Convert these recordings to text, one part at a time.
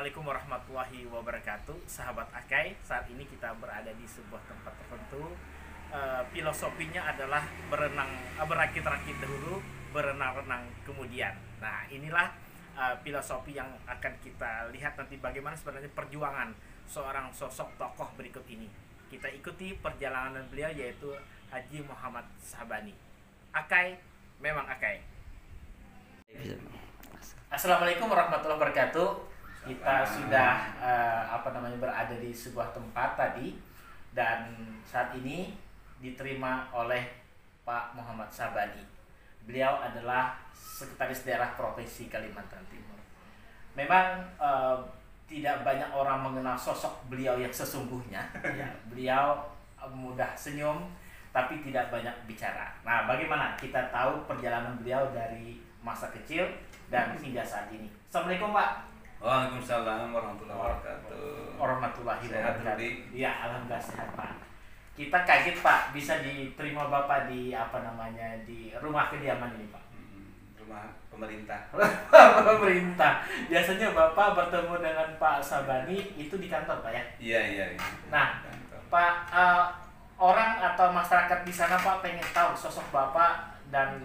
Assalamualaikum warahmatullahi wabarakatuh. Sahabat Akai, saat ini kita berada di sebuah tempat tertentu. Filosofinya adalah berakit-rakit dahulu, berenang-renang kemudian. Nah, inilah filosofi yang akan kita lihat nanti bagaimana sebenarnya perjuangan seorang sosok tokoh berikut ini. Kita ikuti perjalanan beliau, yaitu Haji Muhammad Sabani. Akai, memang Akai. Assalamualaikum warahmatullahi wabarakatuh. Kita sudah berada di sebuah tempat tadi, dan saat ini diterima oleh Pak Muhammad Sabani. Beliau adalah Sekretaris Daerah Provinsi Kalimantan Timur. Memang tidak banyak orang mengenal sosok beliau yang sesungguhnya. Ya, beliau mudah senyum tapi tidak banyak bicara. Nah, bagaimana kita tahu perjalanan beliau dari masa kecil dan hingga saat ini? Assalamualaikum, Pak. Waalaikumsalam warahmatullahi wabarakatuh. Warahmatullahi wabarakatuh. Ya, alhamdulillah sehat, Pak. Kita kaget, Pak, bisa diterima Bapak di di rumah kediaman ini, Pak. Rumah pemerintah. Pemerintah. Biasanya Bapak bertemu dengan Pak Sabani itu di kantor, Pak, ya? Iya. Nah, Pak, orang atau masyarakat di sana, Pak, pengen tahu sosok Bapak, dan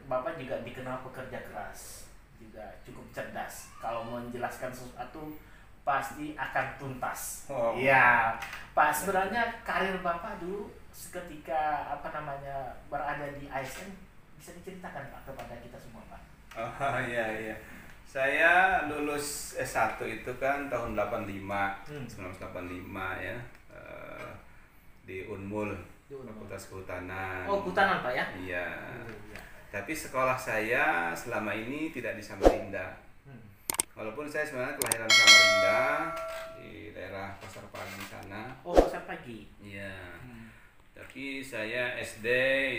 Bapak juga dikenal pekerja keras, juga cukup cerdas. Kalau menjelaskan sesuatu pasti akan tuntas. Iya, Pak. Sebenarnya karir Bapak dulu ketika berada di ASN bisa diceritakan, Pak, kepada kita semua, Pak. Oh iya. Saya lulus S1 itu kan tahun 1985 ya. Di Unmul, Fakultas Kehutanan. Oh, Kehutanan, Pak, ya? Iya. Tapi sekolah saya selama ini tidak di Samarinda. Walaupun saya sebenarnya kelahiran Samarinda, di daerah Pasar Pagi sana. Oh, Pasar Pagi. Iya. Tapi saya SD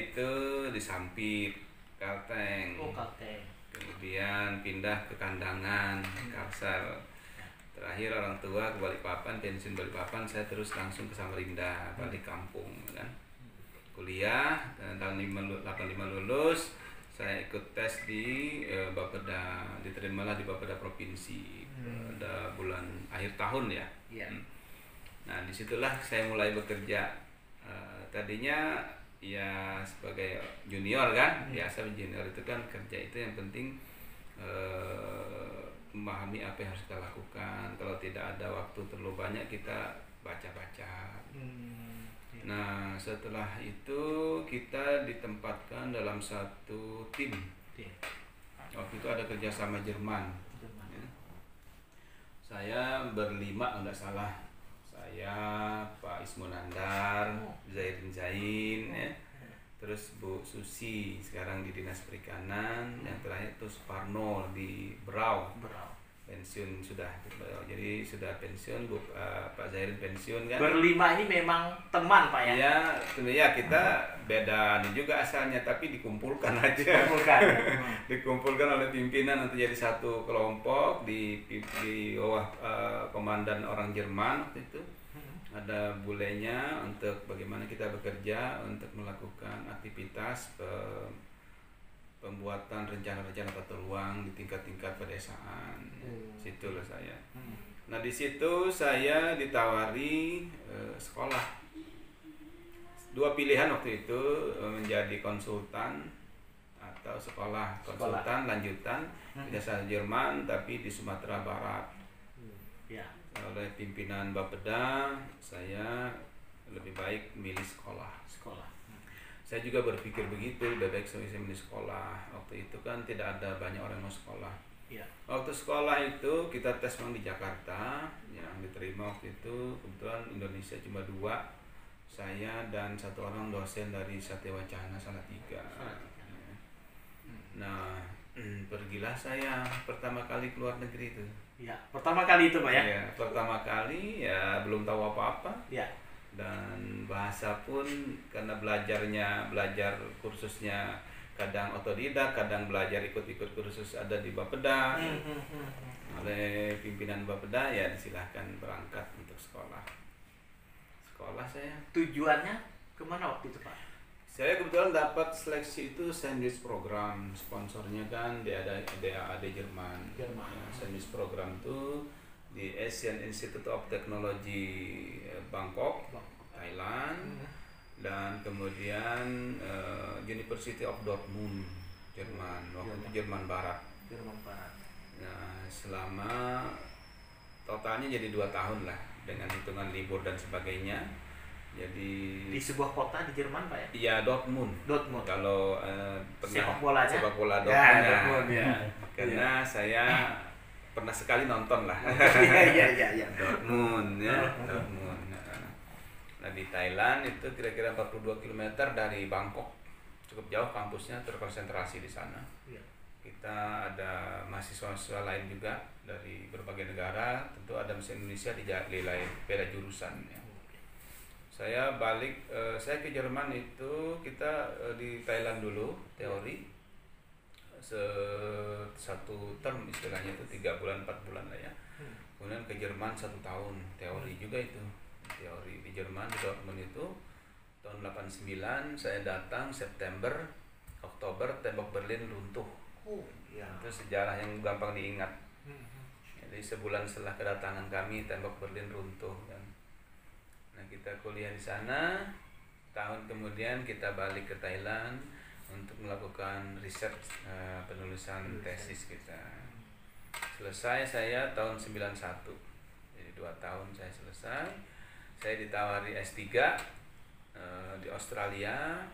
itu di Sampit, Kalteng. Oh, Kalteng. Kemudian pindah ke Kandangan, Kalsel. Terakhir orang tua ke Balikpapan, pensiun Balikpapan, saya terus langsung ke Samarinda, balik kampung kan. Kuliah tahun 85 lulus, saya ikut tes di Bapeda, diterimalah di Bapeda Provinsi pada bulan akhir tahun ya. Nah, disitulah saya mulai bekerja. Tadinya ya sebagai junior kan, biasa junior itu kan kerja itu yang penting memahami apa yang harus kita lakukan. Kalau tidak ada waktu terlalu banyak, kita baca-baca. Nah, setelah itu kita ditempatkan dalam satu tim. Waktu itu ada kerjasama Jerman. Ya. Saya berlima enggak salah. Saya, Pak Ismunandar, Zairin Zain, ya. Terus Bu Susi sekarang di Dinas Perikanan, yang terakhir itu Suparno di Berau. Pensiun sudah, jadi sudah pensiun. Pak Zairin pensiun kan. Berlima ini memang teman, Pak, ya? Iya, sebenarnya kita beda juga asalnya, tapi dikumpulkan aja. Dikumpulkan oleh pimpinan untuk jadi satu kelompok di bawah komandan orang Jerman waktu itu. Ada bulenya untuk bagaimana kita bekerja untuk melakukan aktivitas pembuatan rencana-rencana tata ruang di tingkat-tingkat pedesaan. Situlah saya. Nah, di situ saya ditawari sekolah. Dua pilihan waktu itu, menjadi konsultan atau sekolah. Konsultan lanjutan jasa Jerman tapi di Sumatera Barat. Oleh pimpinan Bapeda, saya lebih baik milih sekolah. Saya juga berpikir begitu, lebih baik saya milih sekolah. Waktu itu kan tidak ada banyak orang yang mau sekolah. Waktu sekolah itu kita tes memang di Jakarta, yang diterima waktu itu kebetulan Indonesia cuma 2, saya dan satu orang dosen dari Satya Wacana Salatiga. Nah, pergilah saya pertama kali keluar negeri itu. Ya, pertama kali itu, Pak, ya? Ya, pertama kali ya belum tahu apa-apa. Ya. Dan bahasa pun karena belajar kursusnya kadang otodidak, kadang belajar ikut-ikut kursus ada di Bapeda. Oleh pimpinan Bapeda ya disilahkan berangkat untuk sekolah. Sekolah saya. Tujuannya kemana waktu itu, Pak? Saya kebetulan dapat seleksi itu sandwich program, sponsornya kan DAAD Jerman. Jerman. Ya, sandwich program itu di Asian Institute of Technology Bangkok, Thailand, dan kemudian University of Dortmund, Jerman, waktu itu Jerman Barat. Nah, selama totalnya jadi 2 tahun lah dengan hitungan libur dan sebagainya. Jadi di sebuah kota di Jerman, Pak ya? Iya, Dortmund. Kalau sepak bola Dortmund ya. Karena saya pernah sekali nonton lah. Iya. Dortmund ya. Dortmund. Nah, di Thailand itu kira-kira 42 km dari Bangkok. Cukup jauh, kampusnya terkonsentrasi di sana. Iya. Kita ada mahasiswa lain juga dari berbagai negara, tentu ada mahasiswa Indonesia di lain beda jurusan ya. Saya ke Jerman itu kita di Thailand dulu teori satu term istilahnya itu 3 bulan 4 bulan lah ya. Kemudian ke Jerman 1 tahun teori juga itu, teori di Jerman di Dortmund itu tahun 89 saya datang September Oktober tembok Berlin runtuh. Itu sejarah yang gampang diingat. Jadi sebulan setelah kedatangan kami tembok Berlin runtuh kan. Nah, kita kuliah di sana, tahun kemudian kita balik ke Thailand untuk melakukan riset penulisan tesis kita. Selesai saya tahun 91, jadi 2 tahun saya selesai. Saya ditawari S3 di Australia,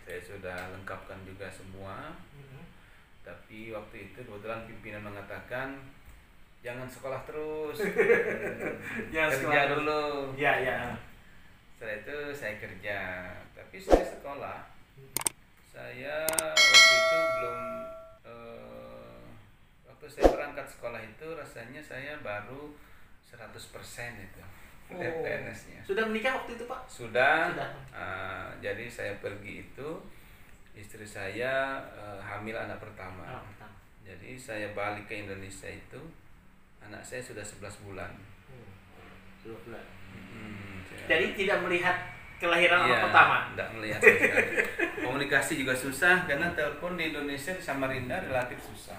saya sudah lengkapkan juga semua. Tapi waktu itu kebetulan pimpinan mengatakan jangan sekolah terus, kerja dulu. Iya. Setelah itu saya kerja, tapi saya sekolah. Saya waktu itu belum, waktu saya berangkat sekolah itu rasanya saya baru 100% itu PNS-nya. Sudah menikah waktu itu, Pak? Sudah. Jadi saya pergi itu, istri saya hamil anak pertama. Jadi saya balik ke Indonesia itu, anak saya sudah 11 bulan. 11 bulan. Jadi tidak melihat kelahiran anak pertama? Tidak melihat. Komunikasi juga susah karena telepon di Indonesia di Samarinda relatif susah.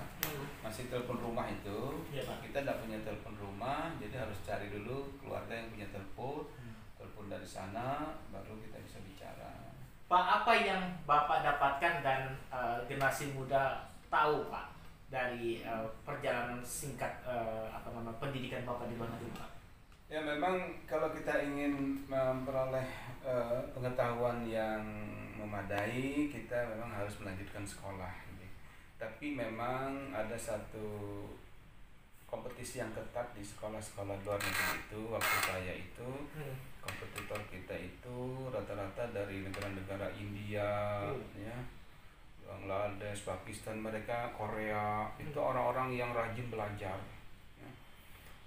Masih telepon rumah itu. Ya, Pak. Kita tidak punya telepon rumah, jadi harus cari dulu keluarga yang punya telepon. Telepon dari sana baru kita bisa bicara. Pak, apa yang Bapak dapatkan dan generasi muda tahu, Pak, dari perjalanan singkat pendidikan Bapak di luar negeri, Pak? Ya, memang kalau kita ingin memperoleh pengetahuan yang memadai, kita memang harus melanjutkan sekolah. Tapi memang ada satu kompetisi yang ketat di sekolah-sekolah luar negeri itu. Waktu saya itu kompetitor kita itu rata-rata dari negara-negara India, ya, Bangladesh, Pakistan, mereka Korea, itu orang-orang yang rajin belajar.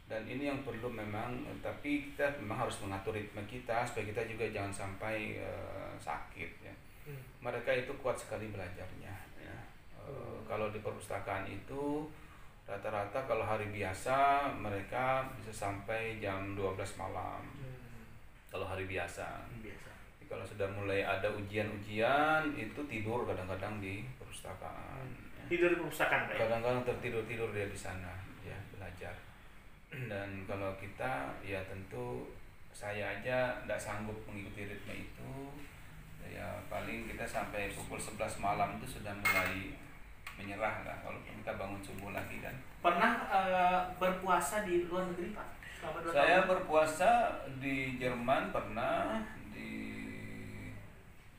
Dan ini yang perlu memang, tapi kita memang harus mengatur ritme kita supaya kita juga jangan sampai sakit ya. Mereka itu kuat sekali belajarnya ya. Kalau di perpustakaan itu rata-rata kalau hari biasa mereka bisa sampai jam 12 malam. Kalau hari biasa. Jadi kalau sudah mulai ada ujian-ujian itu tidur kadang-kadang di perpustakaan. Tidur di perpustakaan, Pak? Kadang-kadang tertidur dia di sana ya, belajar. Dan kalau kita ya tentu saya aja tidak sanggup mengikuti ritme itu ya, paling kita sampai pukul 11 malam itu sudah mulai menyerah lah kalau kita bangun subuh lagi kan. Pernah berpuasa di luar negeri, Pak? Saya berpuasa di Jerman pernah, di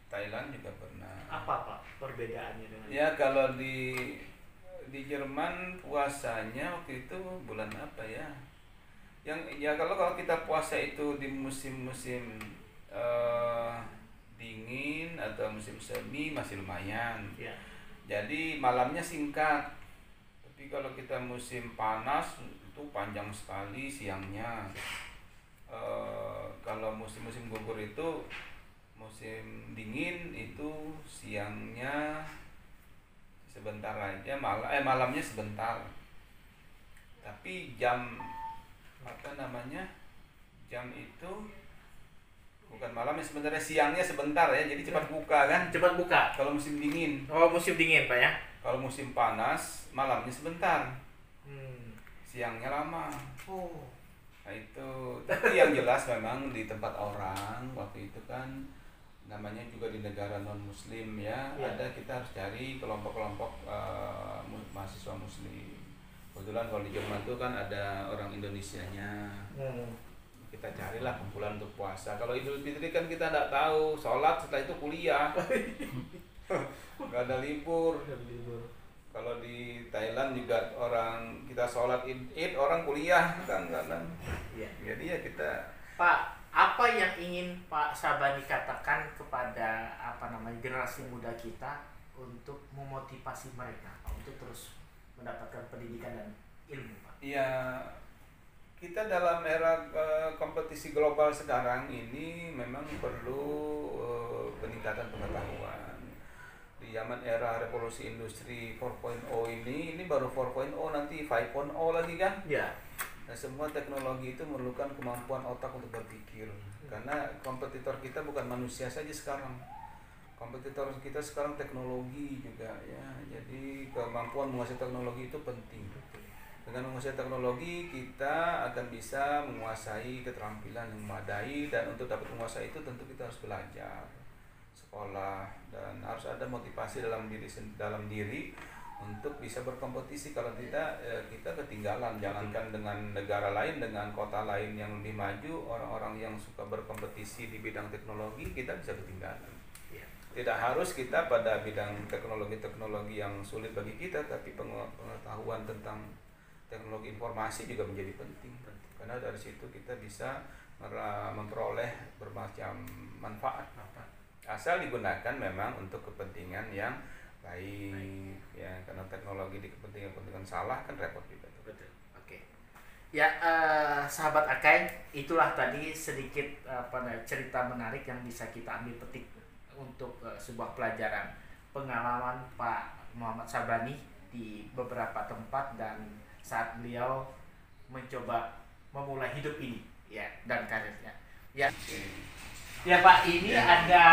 Thailand juga pernah. Apa, Pak, perbedaannya dengan ya? Kalau di Jerman puasanya waktu itu bulan apa ya? Yang ya kalau kita puasa itu di musim-musim dingin atau musim semi masih lumayan. Ya. Jadi malamnya singkat. Tapi kalau kita musim panas itu panjang sekali siangnya. Kalau musim-musim gugur itu musim dingin itu siangnya sebentar aja, malamnya sebentar. Tapi jam jam itu bukan malamnya sebenarnya, siangnya sebentar ya, jadi cepat buka kan. Cepat buka kalau musim dingin. Oh, musim dingin, Pak ya. Kalau musim panas malamnya sebentar, siangnya lama. Nah itu, tapi yang jelas memang di tempat orang waktu itu kan namanya juga di negara non muslim ya, ada kita harus cari kelompok-kelompok mahasiswa muslim. Kebetulan kalau di Jerman itu kan ada orang Indonesianya. Kita carilah kumpulan untuk puasa. Kalau Idul Fitri kan kita tidak tahu, sholat setelah itu kuliah. Nggak ada libur. Kalau di Thailand juga orang kita sholat id orang kuliah kan kadang. Jadi ya kita. Pak, apa yang ingin Pak Sabani katakan kepada generasi muda kita untuk memotivasi mereka untuk terus mendapatkan pendidikan dan ilmu, Pak? Iya, kita dalam era kompetisi global sekarang ini memang perlu peningkatan pengetahuan. Di zaman era revolusi industri 4.0 ini baru 4.0, nanti 5.0 lagi kan? Ya. Nah, semua teknologi itu memerlukan kemampuan otak untuk berpikir. Karena kompetitor kita bukan manusia saja sekarang. Kompetitor kita sekarang teknologi juga ya. Jadi kemampuan menguasai teknologi itu penting. Dengan menguasai teknologi kita akan bisa menguasai keterampilan yang memadai, dan untuk dapat menguasai itu tentu kita harus belajar, sekolah, dan harus ada motivasi dalam diri untuk bisa berkompetisi. Kalau tidak kita ketinggalan. Jangankan dengan negara lain, dengan kota lain yang lebih maju, orang-orang yang suka berkompetisi di bidang teknologi, kita bisa ketinggalan. Tidak harus kita pada bidang teknologi yang sulit bagi kita, tapi pengetahuan tentang teknologi informasi juga menjadi penting. Karena dari situ kita bisa memperoleh bermacam manfaat. Asal digunakan memang untuk kepentingan yang baik. Ya, karena teknologi di kepentingan salah kan repot juga. Betul. Oke. Ya, sahabat Akai, itulah tadi sedikit cerita menarik yang bisa kita ambil petik untuk sebuah pelajaran pengalaman Pak Muhammad Sabani di beberapa tempat dan saat beliau mencoba memulai hidup ini ya dan karirnya. Ya. Ya Pak, ini ada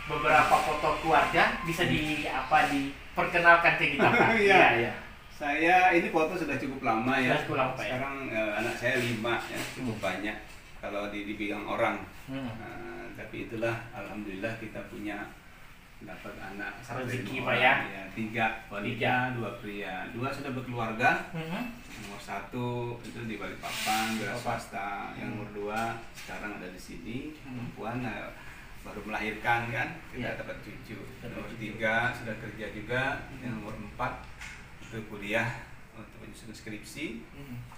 beberapa foto keluarga, bisa diperkenalkan ke kita Pak. Iya. Saya ini foto sudah cukup lama ya. Cukup lama, ya. Sekarang anak saya 5 ya, cukup banyak kalau dibilang orang. Tapi itulah alhamdulillah kita punya dapat anak rezeki Pak ya. 3 wanita, 2 pria. 2 sudah berkeluarga. Nomor 1 itu di Balikpapan, wira swasta. Yang nomor 2 sekarang ada di sini, perempuan baru melahirkan kan, kita dapat cucu. Nomor 3 sudah kerja juga. Yang nomor 4 itu kuliah untuk menyusun skripsi.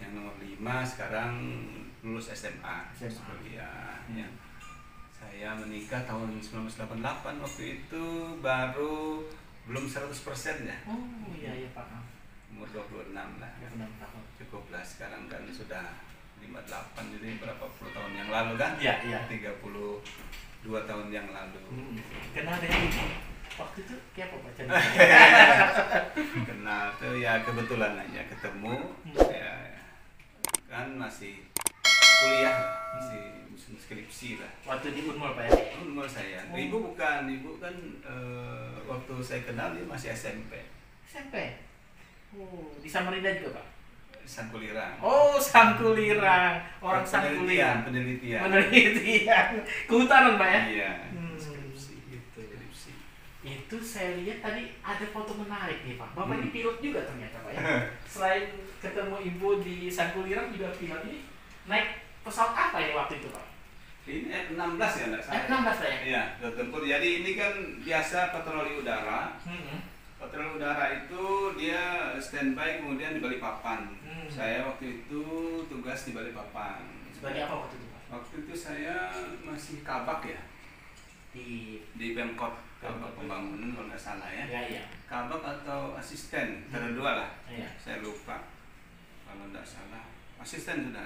Yang nomor 5 sekarang lulus SMA. Kuliah. Ya. Saya menikah tahun 1988, waktu itu baru belum 100% ya. Oh iya Pak. Umur 26 lah. 26 tahun. Cukup lah, sekarang kan sudah 58, jadi berapa puluh tahun yang lalu kan? Iya. 32 tahun yang lalu. Kenal dengan ibu? Waktu itu kayak apa Pak? Kenal tuh ya kebetulan aja ketemu. Ya, kan masih kuliah, masih skripsi lah. Waktu di Unmul Pak ya? Unmul saya. Ibu bukan, ibu kan waktu saya kenal dia masih SMP. SMP? Oh, di Samarinda juga Pak? Sangkulirang. Oh, Sangkulirang. Orang Sangkulirang. Penelitian. Kehutanan Pak ya? Iya. Skripsi gitu. Skripsi. Itu saya lihat tadi ada foto menarik nih Pak. Bapak ini pilot juga ternyata Pak ya? Selain ketemu ibu di Sangkulirang juga pilot. Ini naik pesawat apa ya waktu itu Pak? Ini F-16 ya enggak salah. F-16 Pak ya? Iya, pesawat tempur. Jadi ini kan biasa patroli udara. Patroli udara itu dia standby kemudian di Balikpapan. Saya waktu itu tugas di Balikpapan. Sebagai apa waktu itu Pak? Waktu itu saya masih kabak ya. Di Pemkot, kabak pembangunan kalau nggak salah ya. Iya. Kabak atau asisten, ada 2 lah. Iya. Saya lupa. Kalau nggak salah, asistennya.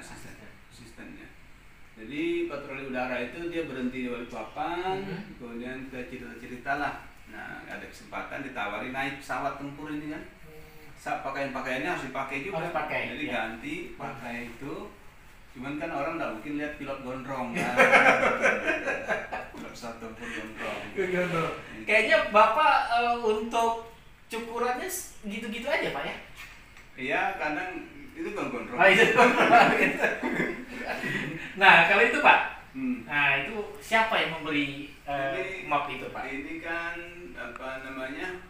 Jadi patroli udara itu dia berhenti di Balikpapan, kemudian kita cerita-cerita lah. Nah, ada kesempatan ditawari naik pesawat tempur ini kan. Pakaian-pakaiannya harus dipakai juga. Harus pakai. Jadi ganti pakai itu. Cuman kan orang nggak mungkin lihat pilot gondrong kan. Pilot pesawat tempur gondrong. Kayaknya Bapak untuk cukurannya gitu-gitu aja Pak ya? Iya, kadang itu bukan gondrong. Oh, itu Nah, kalau itu Pak, Hmm. nah itu siapa yang memberi map itu Pak? Ini kan apa namanya?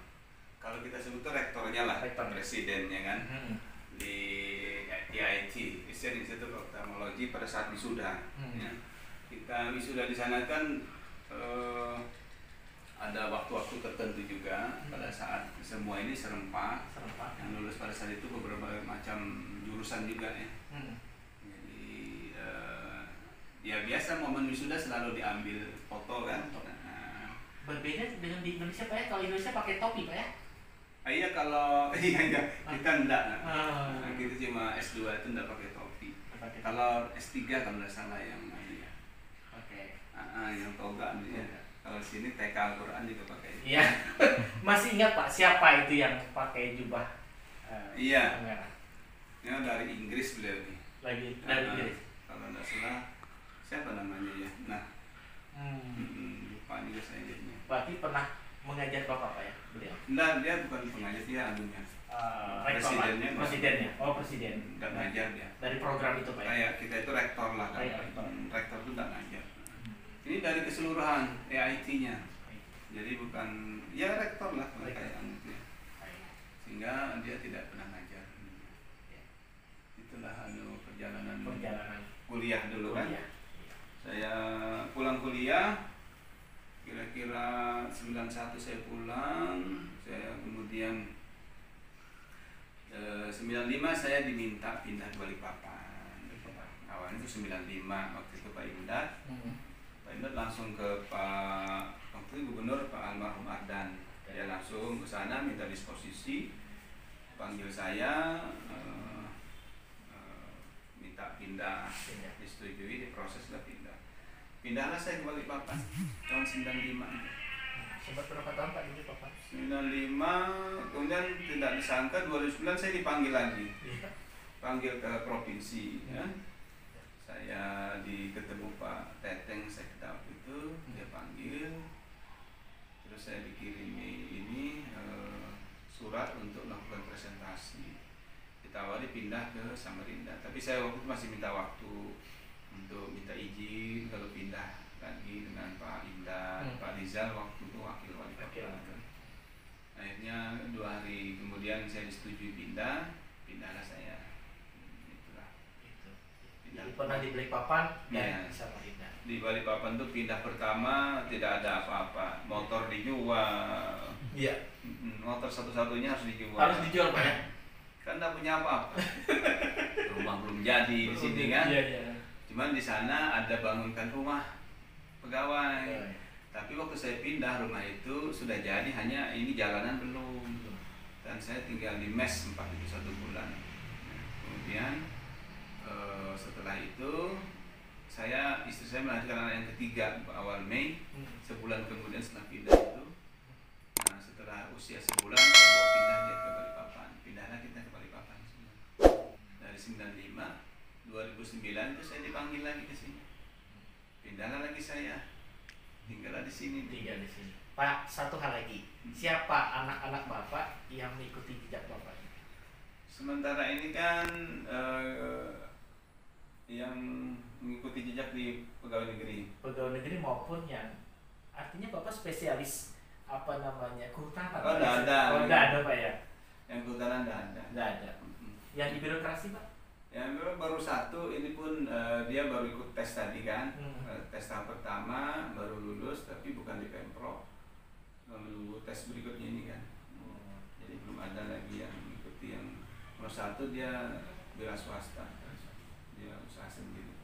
Kalau kita sebut tuh rektornya lah, Rektor. presidennya kan. Hmm. Di IIT, Institute of Ophthalmology pada saat wisuda. Ya. Kita wisuda di sana kan ada waktu-waktu tertentu juga pada saat semua ini serempak. Yang lulus pada saat itu beberapa macam jurusan juga ya. Jadi ya biasa momen wisuda selalu diambil foto kan. Nah, Berbeda dengan di Indonesia Pak ya, kalau Indonesia pakai topi Pak ya? iya kalau iya kita enggak. Ah. Kita cuma S2 itu enggak pakai topi. Pakai topi. Kalau S3 kalau nggak salah yang ya. Oke. Yang toga ya. Kalau sini TK Al-Quran juga pakai. Iya. Masih ingat Pak siapa itu yang pakai jubah Iya. merah? Ya dari Inggris beliau nih. Lagi dari Inggris. Kalau nggak salah siapa namanya ya? Nah, lupa juga saya jadinya. Berarti pernah mengajar Bapak Pak ya beliau? Enggak, dia bukan pengajar, dia anunya. Rektor, Pak? Presidennya. Presidennya. Oh presiden. Enggak ngajar dia. Dari program itu Pak ya? Kayak kita itu rektor lah kan. Rektor. Rektor itu enggak ngajar. Ini dari keseluruhan EIT-nya. Jadi bukan ya rektor lah kayak gitu ya. Sehingga dia tidak pernah ngajar. Itulah perjalanan kuliah dulu kan. Saya pulang kuliah kira-kira 91 saya pulang, saya kemudian 95 saya diminta pindah ke Balikpapan. Awalnya itu 95 waktu itu Pak Imdat. Pak Imdat langsung ke Pak waktu itu Gubernur Pak Almarhum Ardan. Dia langsung ke sana minta disposisi, panggil saya, minta pindah, disetujui, diproseslah pindah. Pindahlah saya ke Balikpapan tahun 95. Sempat berapa tahun Pak di Bapak? 95, kemudian tidak disangka 2009 saya dipanggil lagi. Panggil ke provinsi ya. Saya ketemu Pak Teteng Sekda itu, dia panggil. Terus saya dikirimi ini surat untuk melakukan presentasi. Ditawari pindah ke Samarinda, tapi saya waktu itu masih minta waktu untuk minta izin kalau pindah lagi dengan Pak Indah, Pak Rizal waktu itu wakil wali kota. Akhirnya 2 hari kemudian saya disetujui pindahlah saya. Itulah. Jadi pernah di Balikpapan dan Ya. di Samarinda. Di Balikpapan tuh pindah pertama tidak ada apa-apa, motor dijual. Iya. Motor satu-satunya harus dijual. Harus dijual Pak ya? Kan nggak punya apa-apa. Rumah belum jadi di sini kan. Iya. Cuman di sana ada bangunkan rumah pegawai. Tapi waktu saya pindah rumah itu sudah jadi, hanya ini jalanan belum. Dan saya tinggal di mes 1 bulan. Kemudian setelah itu istri saya melahirkan anak yang ketiga awal Mei. Sebulan kemudian setelah pindah itu, nah setelah usia sebulan saya bawa pindah dia ke Balikpapan. Pindahlah kita ke Balikpapan. Dari 95, 2009 itu saya dipanggil lagi ke sini. Pindahlah lagi saya. Tinggallah di sini. Tinggal di sini. Pak, satu hal lagi. Siapa anak-anak Bapak yang mengikuti jejak Bapak? Sementara ini kan yang mengikuti jejak di pegawai negeri. Pegawai negeri maupun yang artinya Bapak spesialis kehutanan. Oh, enggak ada. Oh, enggak ada Pak ya? Yang kehutanan enggak ada. Enggak ada. Yang di birokrasi Pak? Ya baru satu, ini pun dia baru ikut tes tadi kan. Tes tahap pertama baru lulus, tapi bukan di Pemprov. Menunggu tes berikutnya ini kan. Jadi belum ada lagi yang mengikuti. Yang nomor satu dia wira swasta, dia usaha sendiri.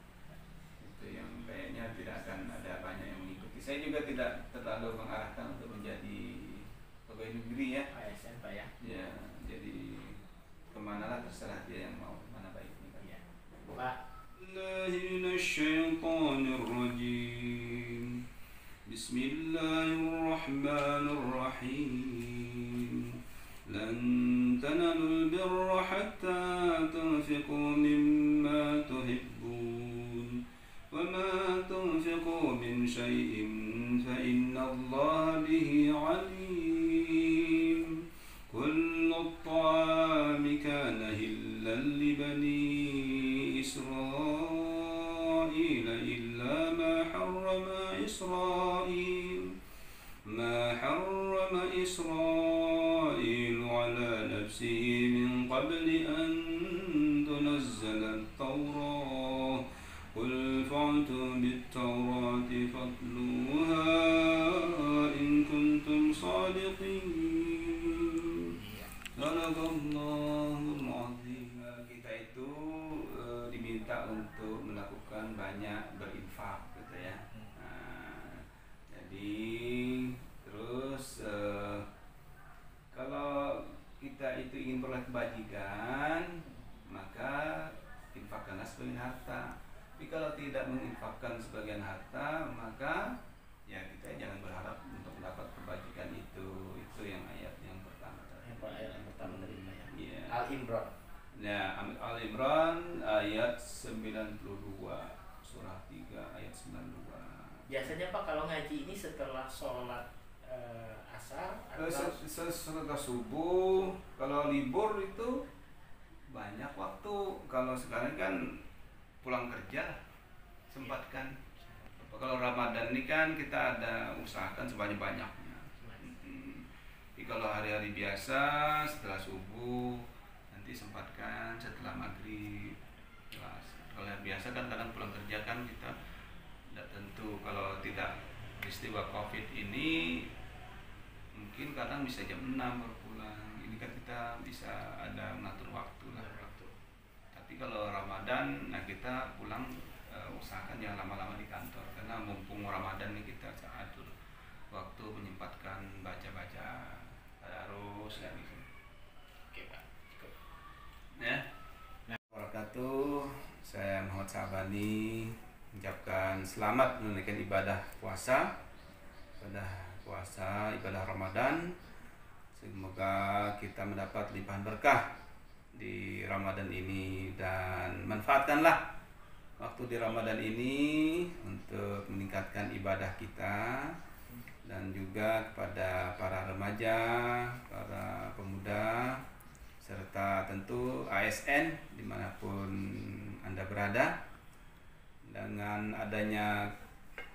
Itu yang kayaknya tidak akan ada banyak yang mengikuti. Saya juga tidak terlalu mengarahkan untuk menjadi pegawai negeri ya. ASN Pak ya? Ya, jadi kemana lah terserah dia yang mau, mana baiknya kan. Ya. Pak. Bismillahirrahmanirrahim. Lan tanalul birra hatta tunfiqu mimma tuhibbun. Wa ma tunfiqu min syai'in fa inna Allah bihi alim. كل الطعام كان هلا لبني إسرائيل إسرائيل ما حرم إسرائيل على نفسه من قبل أن تنزل التوراة قل فأتوا بالتوراة فاتلوها إن كنتم صادقين Sadaqallahul azim. Kita itu diminta untuk melakukan banyak berinfak gitu ya. Jadi terus kalau kita itu ingin beroleh kebajikan, maka infakkanlah sebagian harta. Tapi kalau tidak menginfakkan sebagian harta, maka ya kita jangan berharap untuk mendapat kebajikan itu. Itu yang ayat yang pertama. Ayat yang pertama dari ya. Al-Imran. Ya, Al-Imran ayat 92, surah 3 ayat 92. Biasanya Pak kalau ngaji ini setelah sholat asar atau setelah subuh. Kalau libur itu banyak waktu. Kalau sekarang kan pulang kerja sempatkan. Kalau Ramadan ini kan kita ada usahakan sebanyak-banyaknya. Tapi kalau hari-hari biasa setelah subuh nanti sempatkan setelah maghrib. Kalau hari biasa kan kadang pulang kerja kan kita tidak tentu. Kalau tidak peristiwa COVID ini mungkin kadang bisa jam 6 baru pulang. Ini kan kita bisa ada mengatur waktu lah. Tapi kalau Ramadan, nah kita pulang usahakan jangan lama-lama di kantor karena mumpung Ramadan nih kita atur waktu menyempatkan baca-baca tadarus dan gitu. Oke Pak. Cukup. Ya. Wabarakatuh. Saya Muhammad Sabani mengucapkan selamat menunaikan ibadah puasa. Ibadah Ramadan. Semoga kita mendapat limpahan berkah di Ramadan ini dan manfaatkanlah waktu di Ramadan ini untuk meningkatkan ibadah kita dan juga kepada para remaja, para pemuda serta tentu ASN dimanapun Anda berada. Dengan adanya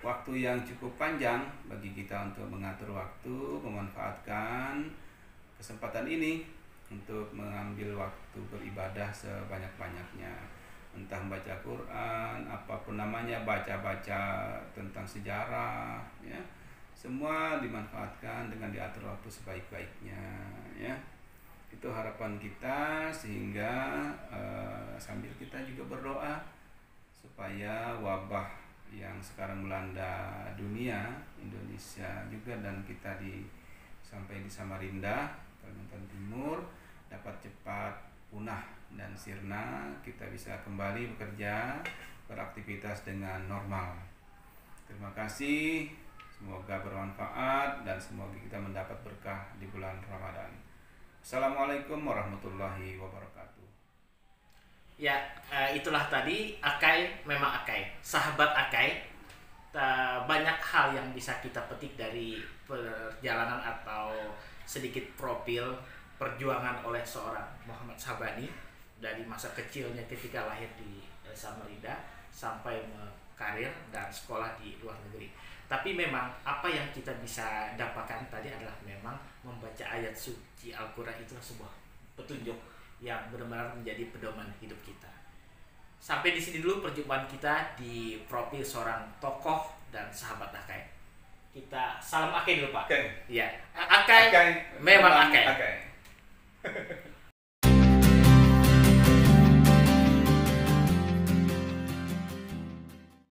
waktu yang cukup panjang bagi kita untuk mengatur waktu, memanfaatkan kesempatan ini untuk mengambil waktu beribadah sebanyak-banyaknya, entah membaca Quran, apapun namanya, baca-baca tentang sejarah, ya, semua dimanfaatkan dengan diatur waktu sebaik-baiknya, ya. Itu harapan kita sehingga sambil kita juga berdoa supaya wabah yang sekarang melanda dunia, Indonesia juga dan kita sampai di Samarinda, Kalimantan Timur dapat cepat punah dan sirna, kita bisa kembali bekerja, beraktivitas dengan normal. Terima kasih, semoga bermanfaat dan semoga kita mendapat berkah di bulan Ramadan. Assalamualaikum warahmatullahi wabarakatuh. Ya, itulah tadi Akai, memang Akai, sahabat Akai. Banyak hal yang bisa kita petik dari perjalanan atau sedikit profil perjuangan oleh seorang Muhammad Sabani dari masa kecilnya ketika lahir di Samarinda sampai karir dan sekolah di luar negeri. Tapi memang apa yang kita bisa dapatkan tadi adalah memang membaca ayat suci Al-Quran itu sebuah petunjuk yang benar-benar menjadi pedoman hidup kita. Sampai di sini dulu perjumpaan kita di profil seorang tokoh dan sahabat Akai. Kita salam Akai dulu Pak. Akai. Iya. Akai memang Akai.